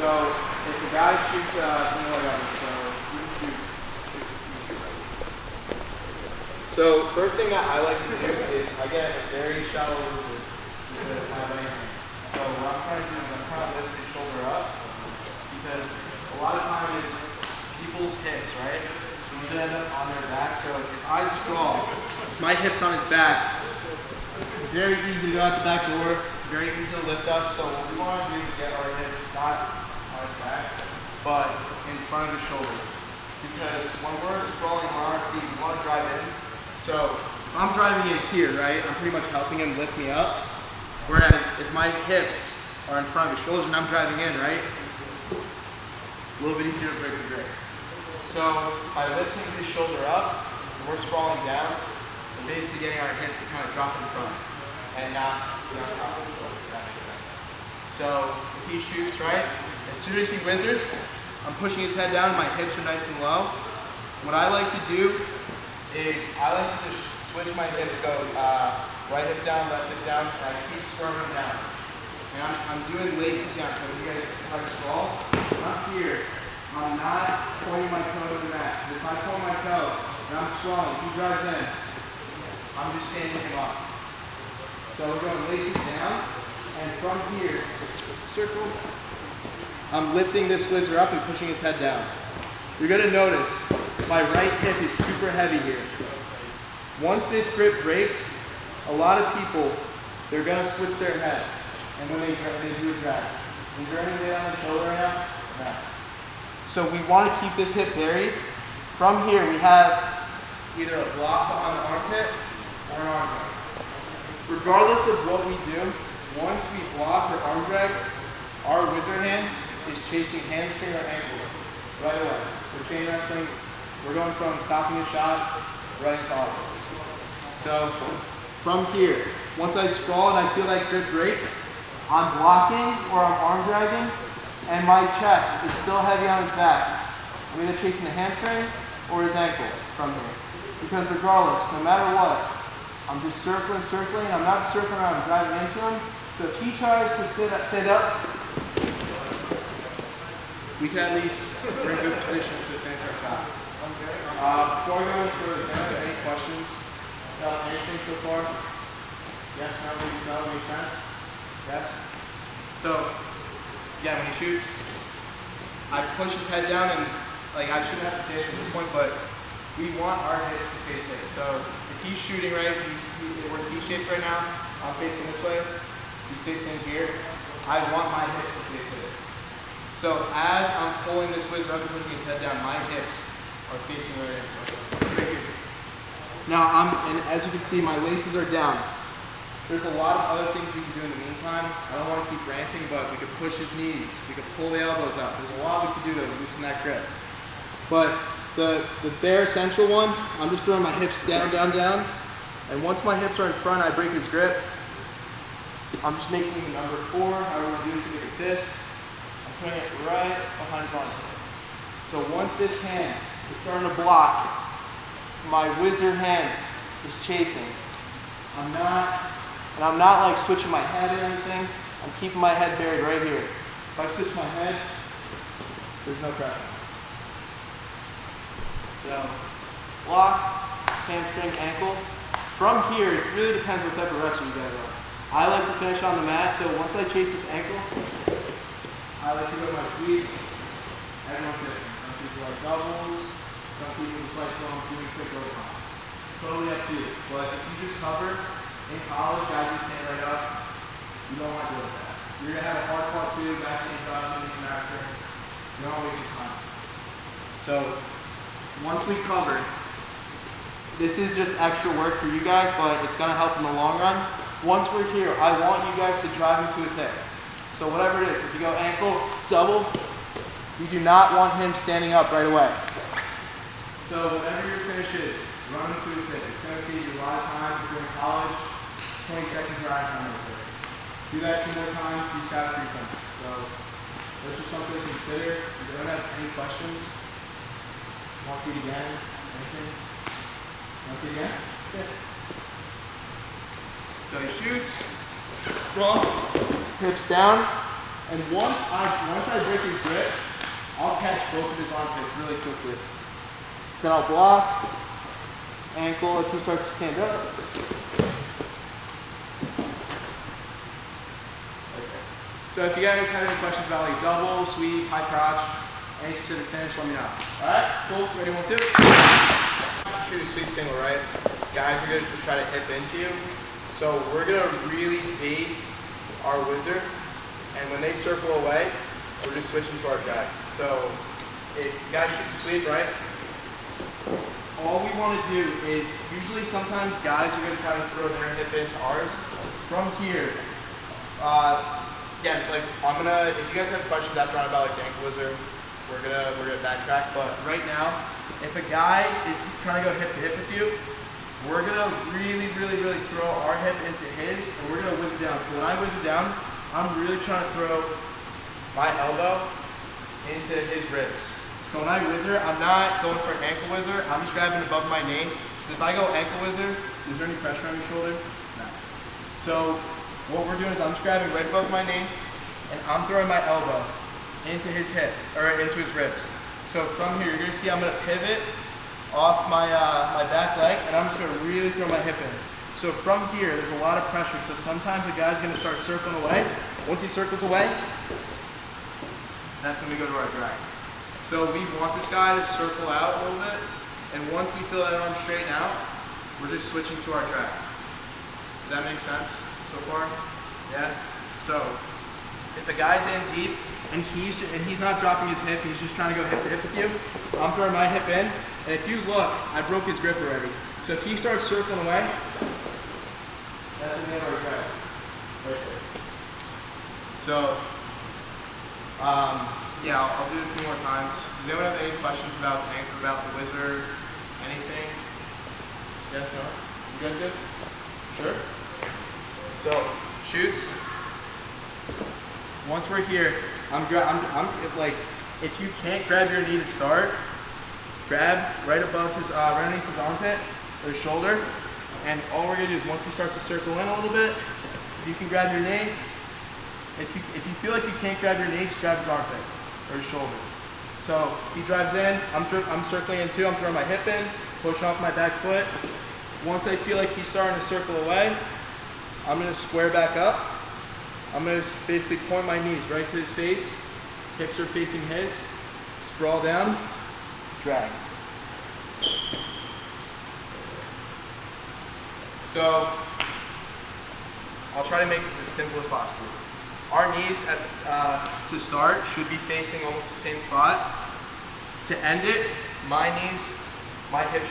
So if a guy shoots something like that, so you shoot right. So first thing that I like to do is I get a very shallow whizzer with my right hand. So what I'm trying to do is I'm trying to lift his shoulder up because a lot of times people's hips, right? Usually end up on their back. So if I sprawl, my hips on his back, very easy to go out the back door, very easy to lift us. So what we want to do is get our hips not on his back, but in front of his shoulders. Because when we're sprawling on our feet, we want to drive in. So if I'm driving in here, right, I'm pretty much helping him lift me up. Whereas if my hips are in front of his shoulders and I'm driving in, right, a little bit easier to break the grip. So by lifting his shoulder up, we're sprawling down, we're basically getting our hips to kind of drop in front and not be on top of the shoulders, if that makes sense. So if he shoots, right, as soon as he whizzers, I'm pushing his head down, my hips are nice and low. What I like to do is I like to just switch my hips, go right hip down, left hip down, and I keep swerving down. And I'm doing laces down, so if you guys like sprawl, up here, I'm not pointing my toe to the mat. If I point my toe and I'm sprawling, he drives in, I'm just standing him up. So we're going laces down, and from here, circle, I'm lifting this whizzer up and pushing his head down. You're gonna notice my right hip is super heavy here. Once this grip breaks, a lot of people, they're gonna switch their head. And when they do a drag. Is there any weight on the shoulder right now? No. So we want to keep this hip buried. From here we have either a block on the armpit or an arm drag. Regardless of what we do, once we block or arm drag, our whizzer hand is chasing hamstring or ankle right away. For chain wrestling, we're going from stopping a shot right into offense. So from here, once I sprawl and I feel that grip break, I'm blocking or I'm arm dragging, and my chest is still heavy on his back. I'm either chasing the hamstring or his ankle from here. Because regardless, no matter what, I'm just circling, I'm not circling around, I'm driving into him. So if he tries to sit up, we can at least bring good position to finish our shot. Before I go any further, any questions about anything so far? Yes, no, maybe so, makes sense? Yes? So, yeah, when he shoots, I push his head down and, like, I shouldn't have to say it at this point, but we want our hips to face it. So, if he's shooting right, we're T-shaped right now, I'm facing this way, he's facing here, I want my hips to face this. So, as I'm pulling this whizzer up and pushing his head down, my hips are facing right into it. Now, and as you can see, my laces are down. There's a lot of other things we can do in the meantime. I don't want to keep ranting, but we could push his knees. We could pull the elbows up. There's a lot we can do to loosen that grip. But the bare essential one, I'm just throwing my hips down, down, down. And once my hips are in front, I break his grip. I'm just making number 4. I want to do it with a fist. I'm putting it right behind his arm. So once this hand is starting to block, my whizzer hand is chasing. I'm not like switching my head or anything. I'm keeping my head buried right here. If I switch my head, there's no pressure. So, block, hamstring, ankle. From here, it really depends what type of wrestler you guys are. I like to finish on the mat, so once I chase this ankle, I like to go my sweep. Everyone's different. Some people like doubles, some people just like doing quick overhand. Totally up to you. But if you just cover, in college, guys would stand right up. You don't want to do that. You're going to have a hard part too, guys stand up, and after. You don't waste your time. So, once we cover, this is just extra work for you guys, but it's going to help in the long run. Once we're here, I want you guys to drive into his hip. So whatever it is, if you go ankle, double, you do not want him standing up right away. So whatever your finish is, run into his hip. It's going to save you a lot of time if you're in college. 20 seconds drive time over there. Do that 2 more times, you just have 3 points. So that's just something to consider. If you don't have any questions, want to see it again? Anything? Want to see it again? Yeah. So he shoots, strong, hips down, And once I break his grip, I'll catch both of his armpits really quickly. Then I'll block, ankle if he starts to stand up. Okay. So if you guys have any questions about like double, sweep, high crotch, any specific finish, let me know. Alright, cool, ready, 1, 2. Shoot a sweep single, right? Guys are gonna just try to hip into you. So we're gonna really bait our whizzer, and when they circle away, we're just switching to our drag. So if you guys shoot the sweep, right? All we want to do is, usually sometimes guys are going to try to throw their hip into ours. From here, again, like if you guys have questions after on about like the ankle whizzer, we're gonna backtrack. But right now, if a guy is trying to go hip to hip with you, we're gonna really throw our hip into his, and we're gonna whizzer down. So when I whizzer down, I'm really trying to throw my elbow into his ribs. So when I whizzer, I'm not going for an ankle whizzer, I'm just grabbing above my knee. Because if I go ankle whizzer, is there any pressure on your shoulder? No. So what we're doing is I'm just grabbing right above my knee, and I'm throwing my elbow into his hip, or into his ribs. So from here, you're gonna see I'm gonna pivot off my, my back leg, and I'm just gonna really throw my hip in. So from here, there's a lot of pressure, so sometimes the guy's gonna start circling away. Once he circles away, that's when we go to our drag. So we want this guy to circle out a little bit, and once we feel that arm straighten out, we're just switching to our drag. Does that make sense so far? Yeah? So if the guy's in deep and he's not dropping his hip, he's just trying to go hip to hip with you, I'm throwing my hip in, and if you look, I broke his grip already. So if he starts circling away, that's the name of our drag. Right there. So yeah, I'll do it a few more times. Does anyone have any questions about the ankle, about the whizzer, anything? Yes, no? You guys good? Sure? So, shoots. Once we're here, I'm like, if you can't grab your knee to start, grab right above his, right underneath his armpit or his shoulder, and all we're gonna do is once he starts to circle in a little bit, you can grab your knee. If you feel like you can't grab your knee, just grab his armpit or his shoulder. So he drives in, I'm circling in too, I'm throwing my hip in, pushing off my back foot. Once I feel like he's starting to circle away, I'm gonna square back up. I'm gonna basically point my knees right to his face, hips are facing his, sprawl down, drag. So I'll try to make this as simple as possible. Our knees to start should be facing almost the same spot. To end it, my hips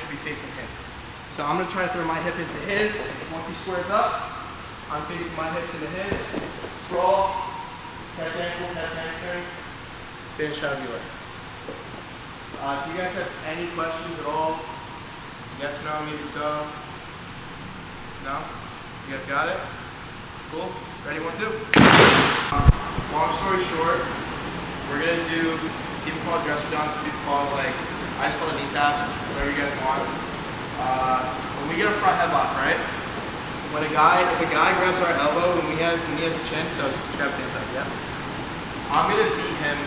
should be facing his. So I'm gonna try to throw my hip into his. Once he squares up, I'm facing my hips into his. Sprawl, catch ankle, catch hamstring. Finish however you like. Do you guys have any questions at all? Yes, no, maybe so. No? You guys got it? Cool? Ready, 1, 2. Long story short, we're gonna do, people call it dresser down, some people call it like, I just call it knee tap, whatever you guys want. When we get a front headlock, right? If a guy grabs our elbow when he has a chin, so just grab the same side, yeah? I'm gonna beat him,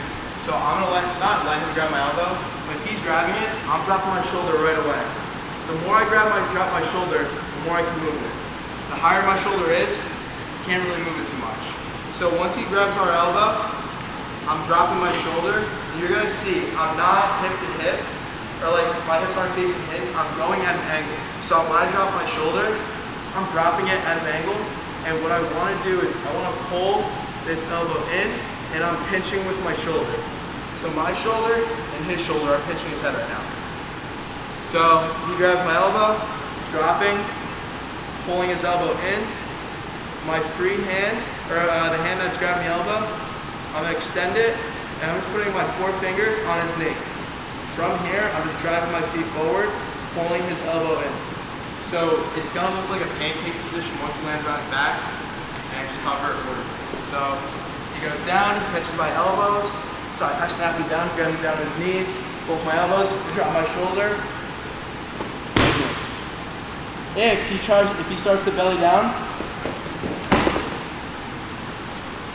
so I'm gonna not let him grab my elbow, but if he's grabbing it, I'm dropping my shoulder right away. The more I drop my shoulder, the more I can move it. The higher my shoulder is, can't really move it too much. So once he grabs our elbow, I'm dropping my shoulder, and you're gonna see I'm not hip to hip, or like my hips aren't facing his, I'm going at an angle. So when I drop my shoulder, I'm dropping it at an angle, and what I wanna do is I wanna pull this elbow in, and I'm pinching with my shoulder. So my shoulder and his shoulder are pinching his head right now. So he grabs my elbow, dropping, pulling his elbow in, my free hand, or the hand that's grabbing the elbow, I'm gonna extend it, and I'm just putting my 4 fingers on his knee. From here, I'm just driving my feet forward, pulling his elbow in. So it's gonna look like a pancake position once he lands on his back, and I just cover it vertically. So he goes down, pinches my elbows, so I snap him down, grab him down to his knees, pulls my elbows, drop my shoulder. If he starts to belly down,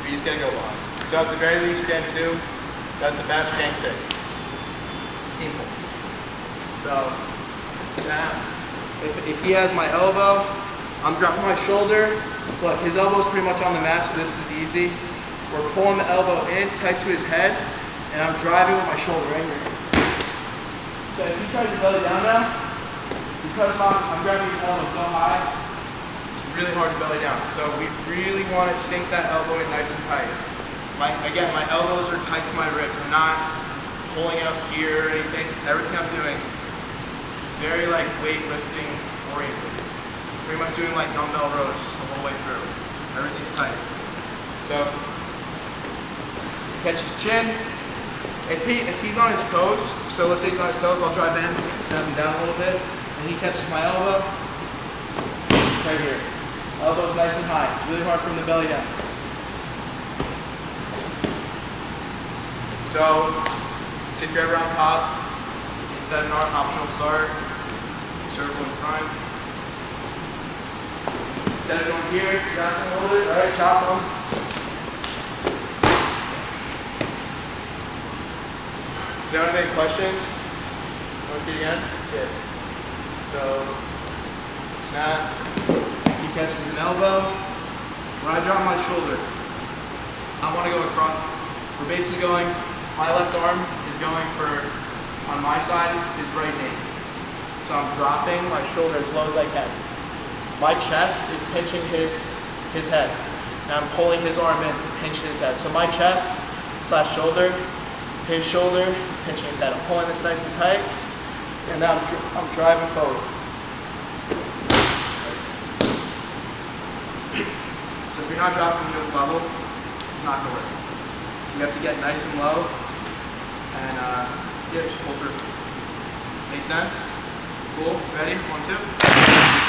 you just gotta go behind. So at the very least, you're getting 2. At the best, you're getting 6. Team points. So snap. If he has my elbow, I'm dropping my shoulder. Look, his elbow's pretty much on the mat, so this is easy. We're pulling the elbow in tight to his head, and I'm driving with my shoulder right here. So if he tries to belly down now, because I'm grabbing his elbow so high, it's really hard to belly down. So we really want to sink that elbow in nice and tight. Again, my elbows are tight to my ribs. I'm not pulling out here or anything. Everything I'm doing is very like weightlifting oriented. Pretty much doing like dumbbell rows the whole way through. Everything's tight. So catch his chin. If he's on his toes, so let's say he's on his toes, I'll drive in, snap him down a little bit, and he catches my elbow right here. Elbow's nice and high. It's really hard from the belly down. So if you're ever on top, set an optional start, circle in front. Set it over here, wrestling a little bit, alright, chop them. Does anyone have any questions? Want to see it again? Good. So, snap, he catches an elbow. When I drop my shoulder, I want to go across. We're basically going, my left arm is going for, on my side, his right knee. So I'm dropping my shoulder as low as I can. My chest is pinching his head. And I'm pulling his arm in to pinch his head. So my chest / shoulder, his shoulder is pinching his head. I'm pulling this nice and tight, and now I'm driving forward. So if you're not dropping to a level, it's not going to work. You have to get nice and low, and yeah, just pull through. Make sense? Cool? Ready? 1, 2.